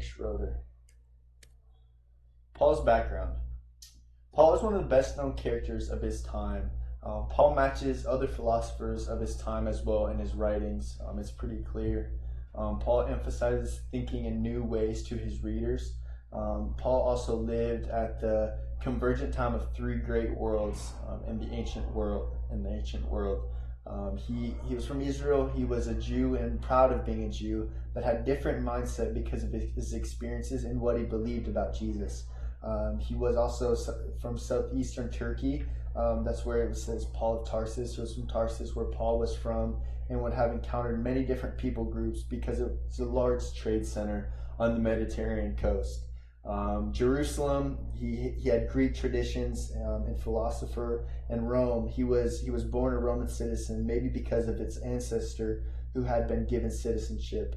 Schroeder. Paul's background. Paul is one of the best known characters of his time. Paul matches other philosophers of his time as well in his writings. It's pretty clear. Paul emphasizes thinking in new ways to his readers. Paul also lived at the convergent time of three great worlds in the ancient world. He was from Israel. He was a Jew and proud of being a Jew, but had different mindset because of his experiences and what he believed about Jesus. He was also from southeastern Turkey. That's where it says Paul of Tarsus. He was from Tarsus, where Paul was from, and would have encountered many different people groups because it was a large trade center on the Mediterranean coast. Jerusalem, he had Greek traditions and philosopher. And Rome, he was born a Roman citizen, maybe because of its ancestor who had been given citizenship.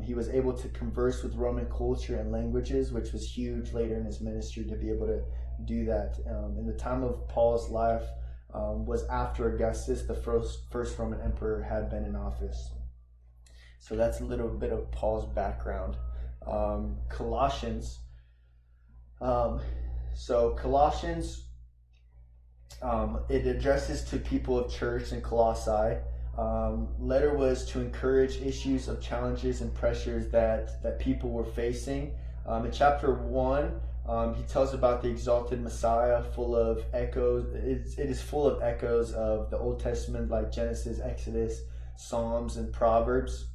He was able to converse with Roman culture and languages, which was huge later in his ministry to be able to do that. In the time of Paul's life was after Augustus, the first Roman emperor, had been in office. So that's a little bit of Paul's background. Colossians. Colossians, it addresses to people of church in Colossae. Letter was to encourage issues of challenges and pressures that people were facing. In chapter 1, he tells about the exalted Messiah, full of echoes. It is full of echoes of the Old Testament, like Genesis, Exodus, Psalms, and Proverbs.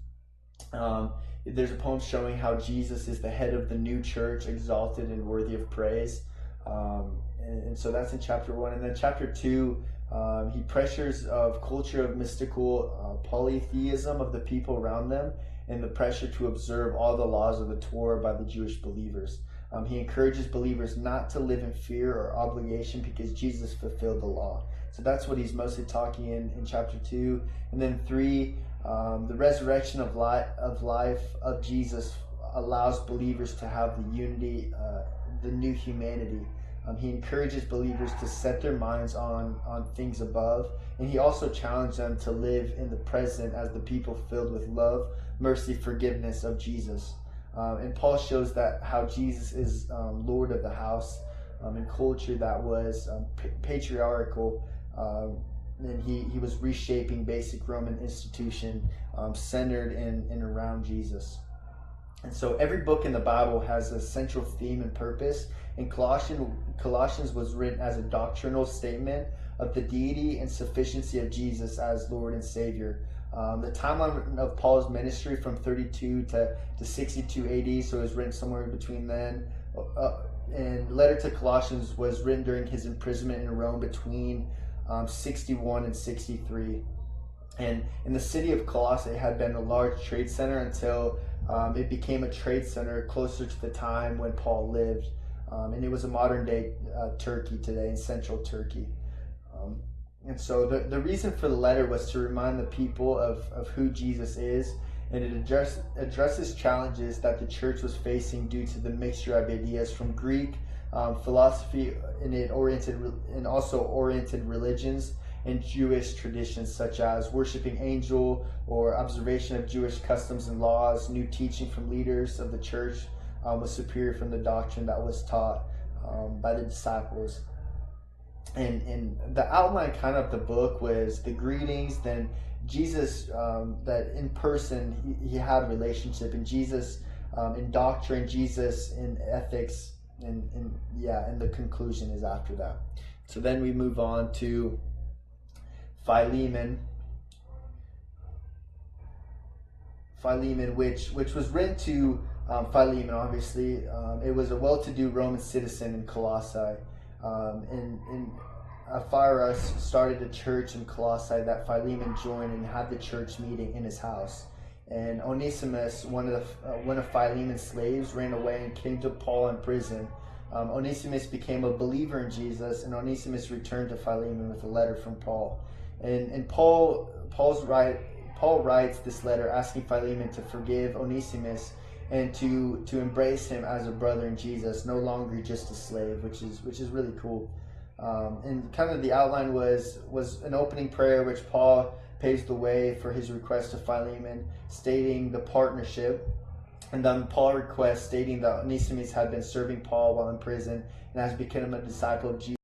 There's a poem showing how Jesus is the head of the new church, exalted and worthy of praise. And so that's in chapter 1. And then chapter 2, he pressures of culture of mystical polytheism of the people around them and the pressure to observe all the laws of the Torah by the Jewish believers. He encourages believers not to live in fear or obligation because Jesus fulfilled the law. So that's what he's mostly talking in chapter 2. And then 3, the resurrection of life of Jesus allows believers to have the unity, the new humanity. He encourages believers to set their minds on things above, and he also challenged them to live in the present as the people filled with love, mercy, forgiveness of Jesus. And Paul shows that how Jesus is Lord of the house in culture that was patriarchal. And he was reshaping basic Roman institution centered in and around Jesus. And so every book in the Bible has a central theme and purpose. And Colossians was written as a doctrinal statement of the deity and sufficiency of Jesus as Lord and Savior. The timeline of Paul's ministry from 32 to 62 AD, so it was written somewhere between then. And letter to Colossians was written during his imprisonment in Rome between 61 and 63. And in the city of Colossae, it had been a large trade center until it became a trade center closer to the time when Paul lived. And it was a modern day Turkey today, in central Turkey. And so the reason for the letter was to remind the people of who Jesus is, and it addresses challenges that the church was facing due to the mixture of ideas from Greek philosophy and also oriented religions and Jewish traditions, such as worshiping angel or observation of Jewish customs and laws. New teaching from leaders of the church was superior from the doctrine that was taught by the disciples. And the outline kind of the book was the greetings, then Jesus, that in person he had a relationship, and Jesus in doctrine, Jesus in ethics, and the conclusion is after that. So then we move on to Philemon, which was written to Philemon, obviously. It was a well-to-do Roman citizen in Colossae. And Epistles started a church in Colossae that Philemon joined and had the church meeting in his house. And Onesimus, one of Philemon's slaves, ran away and came to Paul in prison. Onesimus became a believer in Jesus, and Onesimus returned to Philemon with a letter from Paul. And Paul writes this letter asking Philemon to forgive Onesimus and to embrace him as a brother in Jesus, no longer just a slave, which is really cool. And kind of the outline was an opening prayer, which Paul paves the way for his request to Philemon, stating the partnership. And then Paul requests, stating that Onesimus had been serving Paul while in prison and has become a disciple of Jesus.